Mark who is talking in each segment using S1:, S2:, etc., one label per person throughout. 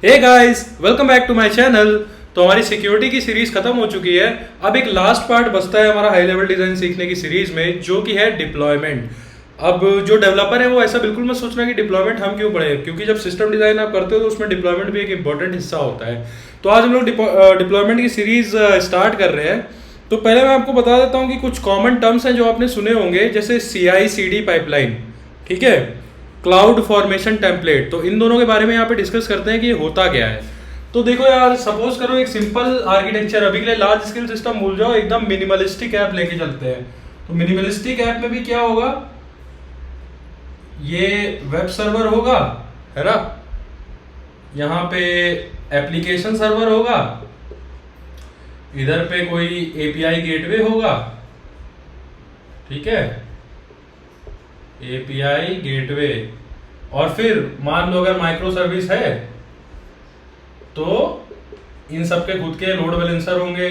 S1: Hey guys, welcome back to my channel. तो हमारी security की सीरीज खत्म हो चुकी है। अब एक लास्ट पार्ट बचता है हमारा हाई लेवल डिजाइन सीखने की सीरीज में, जो कि है डिप्लॉयमेंट। अब जो डेवलपर है वो ऐसा बिल्कुल मत सोचना कि डिप्लॉयमेंट हम क्यों पढ़े, क्योंकि जब सिस्टम डिजाइन आप करते हो तो उसमें डिप्लॉयमेंट भी एक इंपॉर्टेंट हिस्सा होता है। तो आज हम लोग डिप्लॉयमेंट की सीरीज स्टार्ट कर रहे हैं। तो पहले मैं आपको बता देता हूँ कि कुछ कॉमन टर्म्स हैं जो आपने सुने होंगे, जैसे CI/CD पाइपलाइन, ठीक है, क्लाउड फॉर्मेशन टेम्पलेट। तो इन दोनों के बारे में यहाँ पे डिस्कस करते हैं कि ये होता क्या है। तो देखो यार, सपोज करो एक सिंपल आर्किटेक्चर, अभी के लिए लार्ज स्केल सिस्टम भूल जाओ, एकदम मिनिमलिस्टिक ऐप लेके चलते हैं। तो मिनिमलिस्टिक ऐप में भी क्या होगा, ये वेब सर्वर होगा, है ना, यहाँ पे एप्लीकेशन सर्वर होगा, इधर पे कोई API गेटवे होगा, ठीक है, API गेटवे। और फिर मान लो अगर माइक्रो सर्विस है तो इन सब के खुद के लोड बैलेंसर होंगे,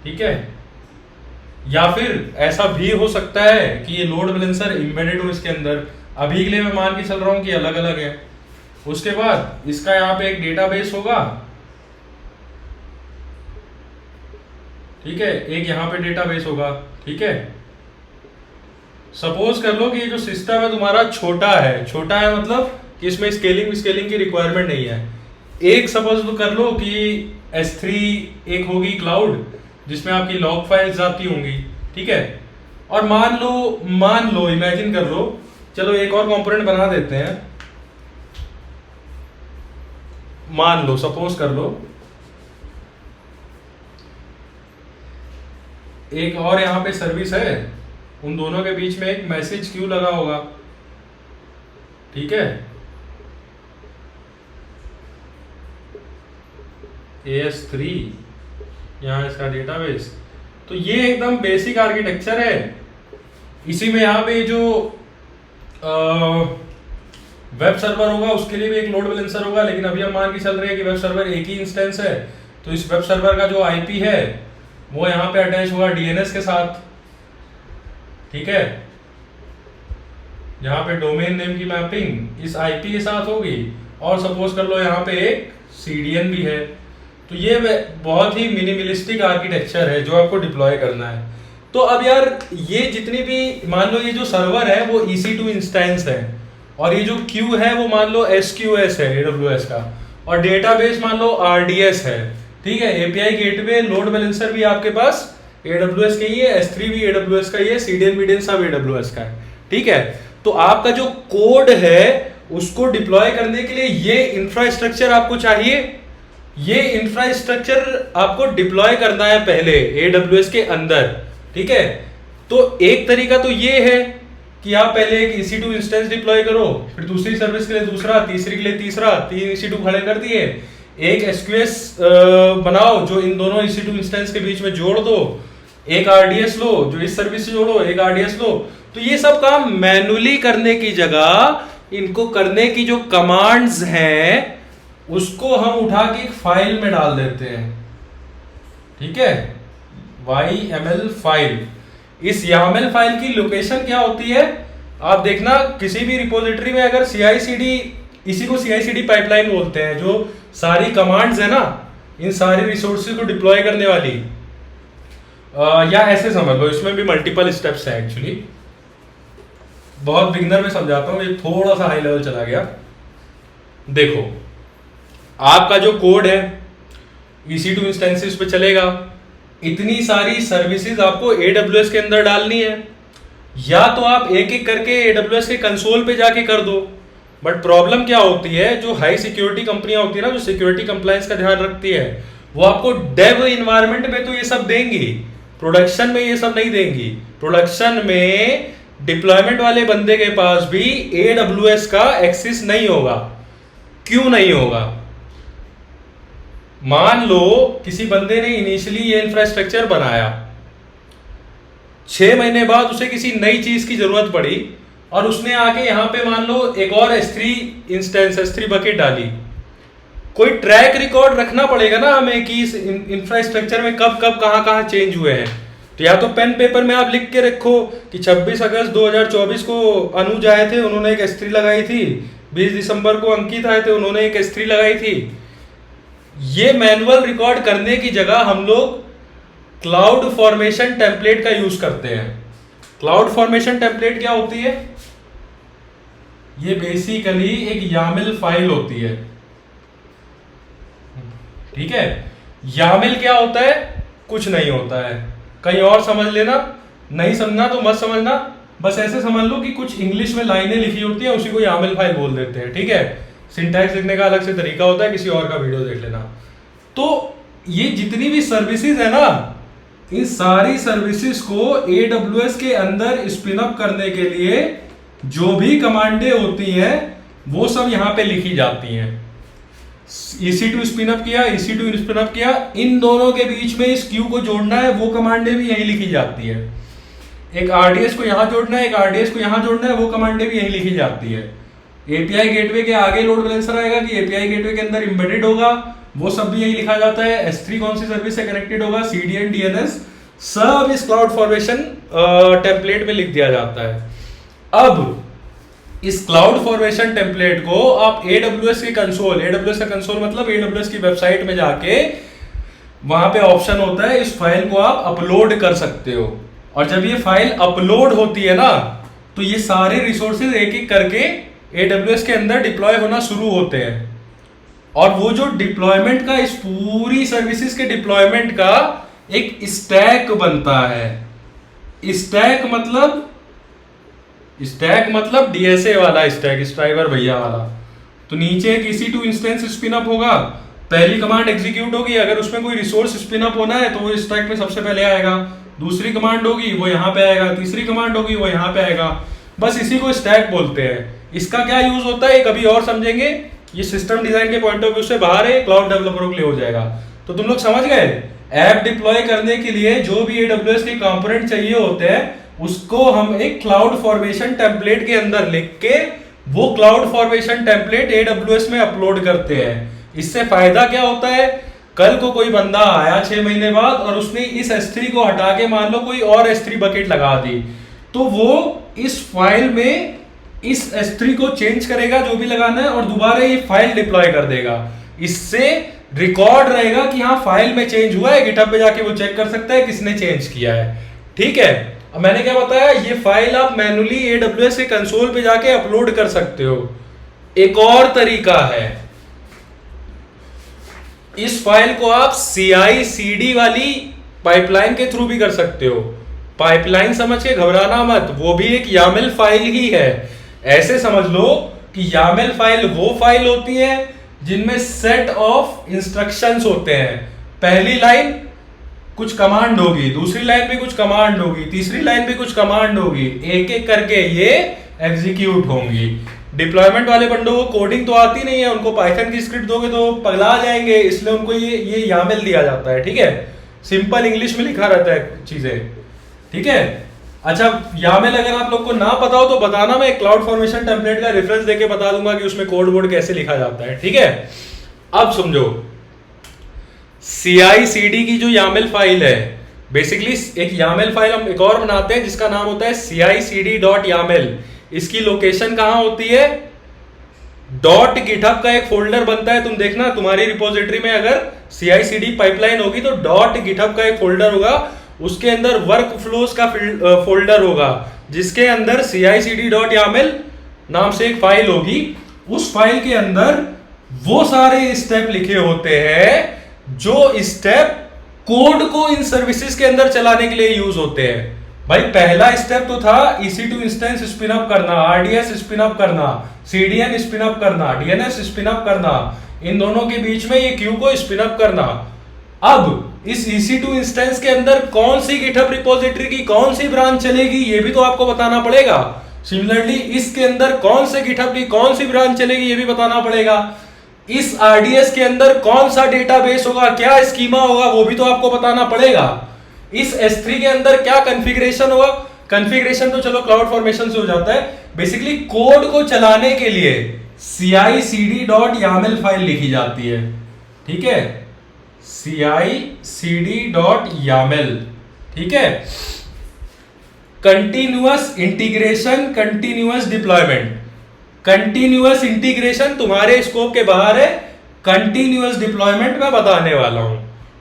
S1: ठीक है। या फिर ऐसा भी हो सकता है कि ये लोड बैलेंसर एम्बेडेड हो इसके अंदर। अभी के लिए मैं मान के चल रहा हूं कि अलग अलग है। उसके बाद इसका यहाँ पे एक डेटाबेस होगा, ठीक है, एक यहाँ पे डेटाबेस होगा, ठीक है। सपोज कर लो कि ये जो सिस्टम है तुम्हारा छोटा है मतलब कि इसमें स्केलिंग की रिक्वायरमेंट नहीं है। एक सपोज तो कर लो कि S3 एक होगी क्लाउड, जिसमें आपकी लॉग फाइल्स आती होंगी, ठीक है। और मान लो इमेजिन कर लो, चलो एक और कंपोनेंट बना देते हैं। मान लो सपोज कर लो एक और यहाँ पे सर्विस है, उन दोनों के बीच में एक मैसेज क्यू लगा होगा, ठीक है, AS3, यहाँ इसका डेटाबेस। तो ये एकदम बेसिक आर्किटेक्चर है। इसी में यहाँ पे जो वेब सर्वर होगा उसके लिए भी एक लोड बैलेंसर होगा, लेकिन अभी हम मान के चल रहे हैं कि वेब सर्वर एक ही इंस्टेंस है। तो इस वेब सर्वर का जो IP है वो यहाँ पे अटैच होगा DNS के साथ, ठीक है। यहाँ पे डोमेन नेम की मैपिंग इस IP के साथ होगी। और सपोज कर लो यहाँ पे एक CDN भी है। तो ये बहुत ही मिनिमलिस्टिक आर्किटेक्चर है जो आपको डिप्लॉय करना है। तो अब यार, ये जितनी भी, मान लो ये जो सर्वर है वो EC2 इंस्टेंस है, और ये जो क्यू है वो मान लो SQS है AWS का, और डेटाबेस मान लो RDS है, ठीक है। API गेटवे, लोड बैलेंसर भी आपके पास AWS का ही है, S3 भी AWS का ही है, CDN सब AWS का है, ठीक है। तो आपका जो कोड है उसको डिप्लॉय करने के लिए ये इंफ्रास्ट्रक्चर आपको चाहिए। ये इंफ्रास्ट्रक्चर आपको डिप्लॉय करना है पहले AWS के अंदर, ठीक है। तो एक तरीका तो ये है कि आप पहले एक EC2 इंस्टेंस डिप्लॉय करो, फिर दूसरी सर्विस के लिए दूसरा, तीसरी के लिए तीसरा, 3 EC2 खड़े कर दिए, एक SQS बनाओ जो इन दोनों EC2 इंस्टेंस के बीच में जोड़ दो, एक RDS लो जो इस सर्विस से जोड़ो, एक RDS लो। तो ये सब काम मैनुअली करने की जगह इनको करने की जो कमांड्स हैं उसको हम उठा के एक फाइल में डाल देते हैं, ठीक है, YML फाइल। इस YAML फाइल की लोकेशन क्या होती है, आप देखना किसी भी रिपोजिटरी में अगर CI/CD, इसी को CI/CD पाइपलाइन बोलते हैं, जो सारी कमांड्स है ना इन सारी रिसोर्सेज को डिप्लॉय करने वाली, या ऐसे समझ लो इसमें भी मल्टीपल स्टेप्स है एक्चुअली। बहुत बिगिनर में समझाता हूँ, ये थोड़ा सा हाई लेवल चला गया। देखो, आपका जो कोड है EC2 इंस्टेंसेस पे चलेगा, इतनी सारी सर्विसेज आपको AWS के अंदर डालनी है, या तो आप एक एक करके AWS के कंसोल पे जाके कर दो। बट प्रॉब्लम क्या होती है, जो हाई सिक्योरिटी कंपनियां होती है ना, जो सिक्योरिटी कंप्लायंस का ध्यान रखती है, वो आपको डेव इन्वायरमेंट में तो ये सब देंगी, प्रोडक्शन में ये सब नहीं देंगी। प्रोडक्शन में डिप्लॉयमेंट वाले बंदे के पास भी AWS का एक्सेस नहीं होगा। क्यों नहीं होगा? मान लो किसी बंदे ने इनिशियली ये इंफ्रास्ट्रक्चर बनाया, 6 महीने बाद उसे किसी नई चीज की जरूरत पड़ी और उसने आके यहां पे मान लो एक और S3 इंस्टेंस, S3 बकेट डाली। कोई ट्रैक रिकॉर्ड रखना पड़ेगा ना हमें कि इस इंफ्रास्ट्रक्चर में कब कब कहां कहां चेंज हुए हैं। तो या तो पेन पेपर में आप लिख के रखो कि 26 अगस्त 2024 को अनुज आए थे, उन्होंने एक S3 लगाई थी, 20 दिसंबर को अंकित आए थे, उन्होंने एक S3 लगाई थी। ये मैनुअल रिकॉर्ड करने की जगह हम लोग क्लाउड फॉर्मेशन टेम्पलेट का यूज करते हैं। क्लाउड फॉर्मेशन टेम्पलेट क्या होती है? ये बेसिकली एक YAML फाइल होती है, ठीक है। YAML क्या होता है? कुछ नहीं होता है, कहीं और समझ लेना, नहीं समझना तो मत समझना, बस ऐसे समझ लो कि कुछ इंग्लिश में लाइनें लिखी होती है, उसी को YAML फाइल बोल देते हैं, ठीक है। सिंटैक्स लिखने का अलग से तरीका होता है, किसी और का वीडियो देख लेना। तो ये जितनी भी सर्विसेज है ना, इन सारी सर्विसेज को AWS के अंदर स्पिन अप करने के लिए जो भी कमांडें होती हैं वो सब यहां पे लिखी जाती हैं। EC2 स्पिन अप किया, EC2 स्पिन अप किया, इन दोनों के बीच में इस क्यू को जोड़ना है, वो कमांडें भी यही लिखी जाती है। एक RDS को यहां जोड़ना है, एक RDS को यहां जोड़ना है, वो कमांडें भी यही लिखी जाती है। API गेटवे के आगे लोड बैलेंसर आएगा कि API गेटवे के अंदर एम्बेडेड होगा, वो सब भी यही लिखा जाता है। S3 कौन सी सर्विस से कनेक्टेड होगा, CDN DNS सब इस क्लाउड फॉर्मेशन टेम्पलेट में लिख दिया जाता है। अब इस क्लाउड फॉर्मेशन टेम्पलेट को आप AWS के कंसोल, AWS का कंसोल मतलब AWS की वेबसाइट में जाके वहां पे ऑप्शन होता है, इस फाइल को आप अपलोड कर सकते हो। और जब ये फाइल अपलोड होती है ना, तो ये सारे रिसोर्सेज एक एक करके AWS के अंदर डिप्लॉय होना शुरू होते हैं। और वो जो डिप्लॉयमेंट का, इस पूरी सर्विसेज के डिप्लॉयमेंट का एक स्टैक बनता है। स्टैक मतलब DSA वाला स्टैक, स्ट्राइवर भैया वाला। तो नीचे एक EC2 इंस्टेंस स्पिन अप होगा, पहली कमांड एग्जीक्यूट होगी, अगर उसमें कोई रिसोर्स स्पिन अप होना है तो वो स्टैक में सबसे पहले आएगा। दूसरी कमांड होगी वो यहाँ पे आएगा, तीसरी कमांड होगी वो यहाँ पे आएगा। बस इसी को स्टैक बोलते हैं। इसका क्या यूज होता है कभी और समझेंगे, ये सिस्टम डिजाइन के पॉइंट ऑफ व्यू से बाहर है, क्लाउड डेवलपरों के लिए हो जाएगा। तो तुम लोग समझ गए, ऐप डिप्लॉय करने के लिए जो भी AWS के कंपोनेंट चाहिए होते हैं उसको हम एक क्लाउड फॉर्मेशन टेम्पलेट के अंदर लिख के वो क्लाउड फॉर्मेशन टेम्पलेट AWS में अपलोड करते हैं। इससे फायदा क्या होता है, कल को कोई बंदा आया 6 महीने बाद और उसने इस S3 को हटा के मान लो कोई और S3 बकेट लगा दी, तो वो इस फाइल में इस S3 को चेंज करेगा जो भी लगाना है और दोबारा ये फाइल डिप्लॉय कर देगा। इससे रिकॉर्ड रहेगा कि हाँ फाइल में चेंज हुआ है, गिटहब पे जाके वो चेक कर सकता है किसने चेंज किया है, ठीक है। अब मैंने क्या बताया, ये फाइल आप मैनुअली AWS के कंसोल पे जाके अपलोड कर सकते हो। एक और तरीका है, इस फाइल को आप CI/CD वाली पाइपलाइन के थ्रू भी कर सकते हो। पाइपलाइन समझ के घबराना मत, वो भी एक YAML फाइल ही है। ऐसे समझ लो कि YAML फाइल वो फाइल होती है जिनमें सेट ऑफ इंस्ट्रक्शंस होते हैं। पहली लाइन कुछ कमांड होगी, दूसरी लाइन भी कुछ कमांड होगी, तीसरी लाइन भी कुछ कमांड होगी, एक एक करके ये एग्जीक्यूट होंगी। डिप्लॉयमेंट वाले बंदों को कोडिंग तो आती नहीं है, उनको पाइथन की स्क्रिप्ट दोगे तो पगला जाएंगे, इसलिए उनको ये YAML दिया जाता है, ठीक है। सिंपल इंग्लिश में लिखा रहता है चीजें, ठीक है। अच्छा, YAML अगर आप लोग को ना पता हो तो बताना, मैं क्लाउड फॉर्मेशन टेम्पलेट का रेफरेंस देके बता दूंगा कि उसमें कोड वर्ड कैसे लिखा जाता है, ठीक है। अब समझो, CI/CD की जो YAML फाइल है, बेसिकली एक YAML फाइल हम एक और बनाते हैं जिसका नाम होता है CI/CD.YAML। इसकी लोकेशन कहां होती है, .github का एक फोल्डर बनता है, तुम देखना तुम्हारी रिपोजिटरी में अगर CI/CD पाइपलाइन होगी तो .github का एक फोल्डर होगा, उसके अंदर वर्क फ्लोज का फोल्डर होगा जिसके अंदर CI/CD.YAML नाम से एक फाइल होगी। उस फाइल के अंदर वो सारे स्टेप लिखे होते हैं जो स्टेप कोड को इन सर्विसेज के अंदर चलाने के लिए यूज होते हैं। भाई पहला स्टेप तो था EC2 इंस्टेंस स्पिन अप करना, RDS स्पिन अप करना, CDN स्पिन अप करना, DNS स्पिन अप करना, इन दोनों के बीच में ये क्यू को स्पिन अप करना। अब इस EC2 इंस्टेंस के अंदर कौन सी गिटहब रिपोजिटरी की कौन सी ब्रांच चलेगी ये भी तो आपको बताना पड़ेगा। सिमिलरली इसके अंदर कौन से गिटहब की कौन सी ब्रांच चलेगी ये भी बताना पड़ेगा। इस RDS के अंदर कौन सा डेटाबेस होगा, क्या स्कीमा होगा वो भी तो आपको बताना पड़ेगा। इस S3 के अंदर क्या कॉन्फ़िगरेशन होगा, कॉन्फ़िगरेशन तो चलो क्लाउड फॉर्मेशन से हो जाता है, बेसिकली कोड को चलाने के लिए CI/CD.YAML फाइल लिखी जाती है, ठीक है। CI/CD.YAML, ठीक है। Continuous integration, continuous deployment, continuous integration तुम्हारे स्कोप के बाहर है, कंटिन्यूअस डिप्लॉयमेंट मैं बताने वाला हूं।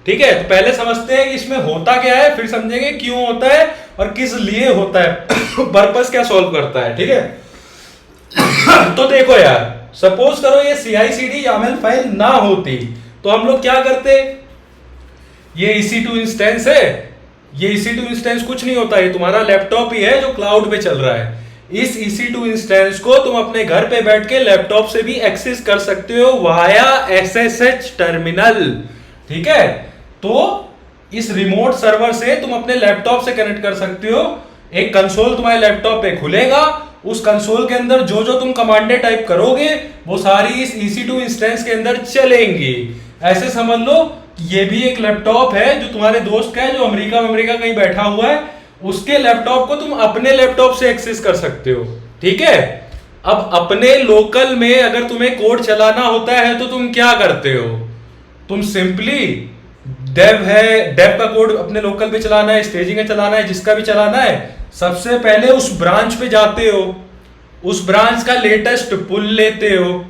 S1: ठीक है, तो पहले समझते हैं कि इसमें होता क्या है, फिर समझेंगे क्यों होता है और किस लिए होता है, पर्पस क्या सॉल्व करता है। ठीक है तो देखो यार, सपोज करो ये CI/CD YAML फाइल ना होती तो हम लोग क्या करते। ये EC2 इंस्टेंस है, ये EC2 इंस्टेंस कुछ नहीं होता, ये तुम्हारा लैपटॉप ही है जो क्लाउड पे चल रहा है। इस EC2 इंस्टेंस को तुम अपने घर पे बैठ के लैपटॉप से भी एक्सेस कर सकते हो वाया SSH टर्मिनल। ठीक है, तो इस रिमोट सर्वर से तुम अपने लैपटॉप से कनेक्ट कर सकते हो। एक कंसोल तुम्हारे लैपटॉप पे खुलेगा, उस कंसोल के अंदर जो जो तुम कमांडें टाइप करोगे वो सारी इस EC2 इंस्टेंस के अंदर चलेंगी। ऐसे समझ लो ये भी एक लैपटॉप है जो तुम्हारे दोस्त का है, जो अमेरिका कहीं बैठा हुआ है, उसके लैपटॉप को तुम अपने लैपटॉप से एक्सेस कर सकते हो। ठीक है, अब अपने लोकल में अगर तुम्हें कोड चलाना होता है तो तुम क्या करते हो, तुम सिंपली डेव का कोड अपने लोकल पे चलाना है, स्टेजिंग में चलाना है, जिसका भी चलाना है, सबसे पहले उस ब्रांच पे जाते हो, उस ब्रांच का लेटेस्ट पुल लेते हो,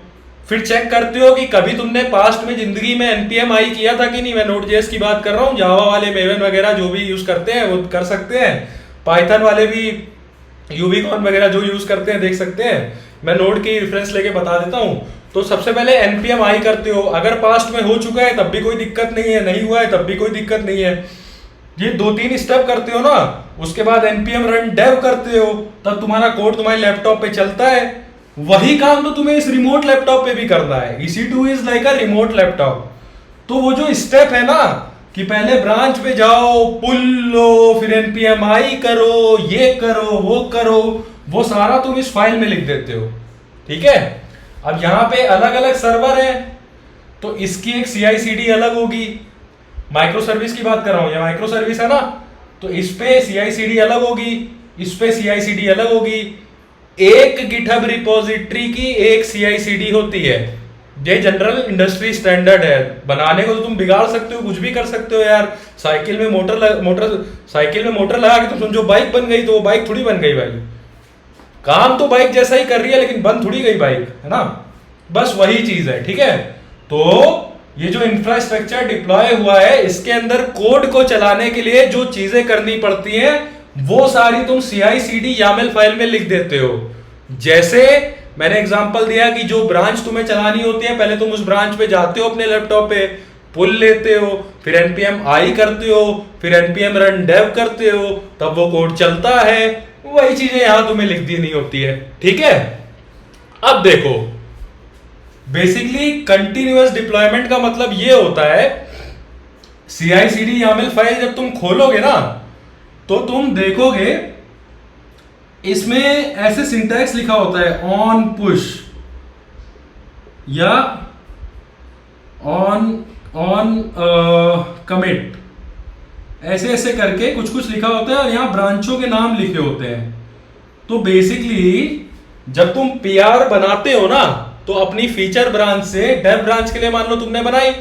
S1: फिर चेक करते हो कि कभी तुमने पास्ट में जिंदगी में npm आई किया था कि नहीं। मैं Node.js की बात कर रहा हूँ, जावा वाले मेवन वगैरह जो भी यूज करते हैं वो कर सकते हैं, पाइथन वाले भी यूबीकॉन वगैरह जो यूज करते हैं देख सकते हैं। मैं नोड की रेफरेंस लेके बता देता हूँ। तो सबसे पहले npm आई करते हो, अगर पास्ट में हो चुका है तब भी कोई दिक्कत नहीं है, नहीं हुआ है तब भी कोई दिक्कत नहीं है। ये 2-3 स्टेप करते हो ना, उसके बाद npm रन dev करते हो, तब तुम्हारा कोड तुम्हारे लैपटॉप पे चलता है। वही काम तो तुम्हें इस रिमोट लैपटॉप पे भी करना है। EC2 is like a remote laptop. तो वो जो स्टेप है ना कि पहले ब्रांच पे जाओ, पुल लो, फिर npm आई करो, ये करो, वो करो, वो सारा तुम इस फाइल में लिख देते हो। ठीक है, अब यहाँ पे अलग अलग सर्वर है तो इसकी एक CI/CD अलग होगी। माइक्रो सर्विस की बात कर रहा हूं, ये माइक्रो सर्विस है ना, तो इस पे CI/CD अलग होगी, इस पे CI/CD अलग होगी। एक गिटहब रिपोजिटरी की एक CI/CD होती है। ये जनरल इंडस्ट्री स्टैंडर्ड है। बनाने को तो तुम बिगाड़ सकते हो, कुछ भी कर सकते हो यार। साइकिल में मोटर लगा के तुम समझो बाइक बन गई, तो वो बाइक थोड़ी बन गई भाई। काम तो बाइक जैसा ही कर रही है लेकिन बन थोड़ी गई बाइक, है ना। बस वही चीज है। ठीक है, तो ये जो इंफ्रास्ट्रक्चर डिप्लॉय हुआ है इसके अंदर कोड को चलाने के लिए जो चीजें करनी पड़ती हैं वो सारी तुम CI/CD YAML फाइल में लिख देते हो। जैसे मैंने एग्जांपल दिया कि जो ब्रांच तुम्हें चलानी होती है, पहले तुम उस ब्रांच पे जाते हो अपने लैपटॉप पे, पुल लेते हो, फिर npm आई करते हो, फिर npm रन dev करते हो, तब वो कोड चलता है। वही चीजें यहां तुम्हें लिख देनी होती है। ठीक है, अब देखो बेसिकली कंटिन्यूअस डिप्लॉयमेंट का मतलब ये होता है, CI/CD YAML फाइल जब तुम खोलोगे ना तो तुम देखोगे इसमें ऐसे सिंटैक्स लिखा होता है, ऑन पुश या ऑन कमिट, ऐसे ऐसे करके कुछ कुछ लिखा होता है और यहां ब्रांचों के नाम लिखे होते हैं। तो बेसिकली जब तुम PR बनाते हो ना तो अपनी फीचर ब्रांच से डेव ब्रांच के लिए मान लो तुमने बनाई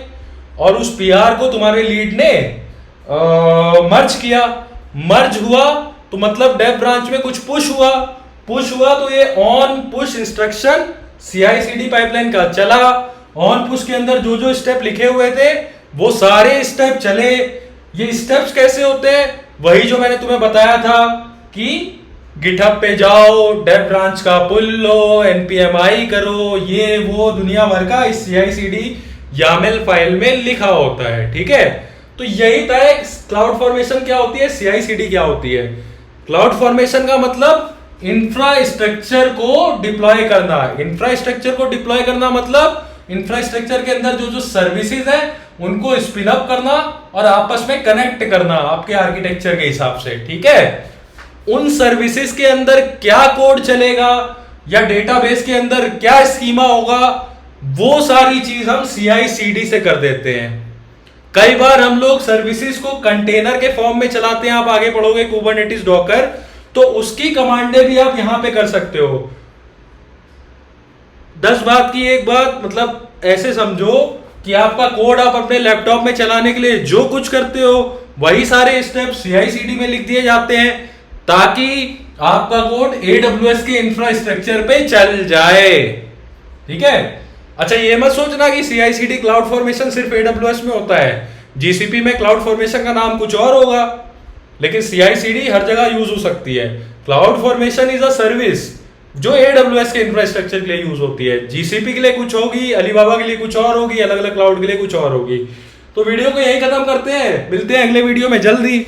S1: और उस PR को तुम्हारे लीड ने मर्ज किया, मर्ज हुआ तो मतलब डेव ब्रांच में कुछ पुश हुआ तो ये on push instruction CI/CD pipeline का चला। ऑन पुश के अंदर जो जो स्टेप लिखे हुए थे वो सारे स्टेप चले। ये स्टेप्स कैसे होते हैं, वही जो मैंने तुम्हें बताया था कि गिटहब पे जाओ, डेव ब्रांच का पुल लो, npm आई करो, ये वो दुनिया भर का इस CI/CD YAML फाइल में लिखा होता है। ठीक है, तो यही था क्लाउड फॉर्मेशन क्या होती है, CI/CD क्या होती है। क्लाउड फॉर्मेशन का मतलब इंफ्रास्ट्रक्चर को डिप्लॉय करना। इंफ्रास्ट्रक्चर को डिप्लॉय करना मतलब इंफ्रास्ट्रक्चर के अंदर जो जो सर्विसेज है उनको स्पिन अप करना और आपस में कनेक्ट करना आपके आर्किटेक्चर के हिसाब से। ठीक है, उन सर्विसेज के अंदर क्या कोड चलेगा या डेटाबेस के अंदर क्या स्कीमा होगा, वो सारी चीज हम CI/CD से कर देते हैं। कई बार हम लोग सर्विसेज को कंटेनर के फॉर्म में चलाते हैं। आप आगे पढ़ोगे कुबरनेटिस डॉकर, तो उसकी कमांडें भी आप यहां पे कर सकते हो। 10 बात की एक बात, मतलब ऐसे समझो कि आपका कोड आप अपने लैपटॉप में चलाने के लिए जो कुछ करते हो वही सारे स्टेप CI/CD में लिख दिए जाते हैं। ताकि आपका कोड AWS के इंफ्रास्ट्रक्चर पे चल जाए। ठीक है। अच्छा, ये मत सोचना कि CI/CD क्लाउड फॉर्मेशन सिर्फ AWS में होता है। GCP में क्लाउड फॉर्मेशन का नाम कुछ और होगा, लेकिन CI/CD हर जगह यूज हो सकती है। Cloud formation is a service जो AWS के इंफ्रास्ट्रक्चर के लिए यूज होती है। GCP के लिए कुछ होगी, अलीबाबा के लिए कुछ और होगी, अलग अलग क्लाउड के लिए कुछ और होगी। तो वीडियो को यही खत्म करते हैं, मिलते हैं अगले वीडियो में जल्दी।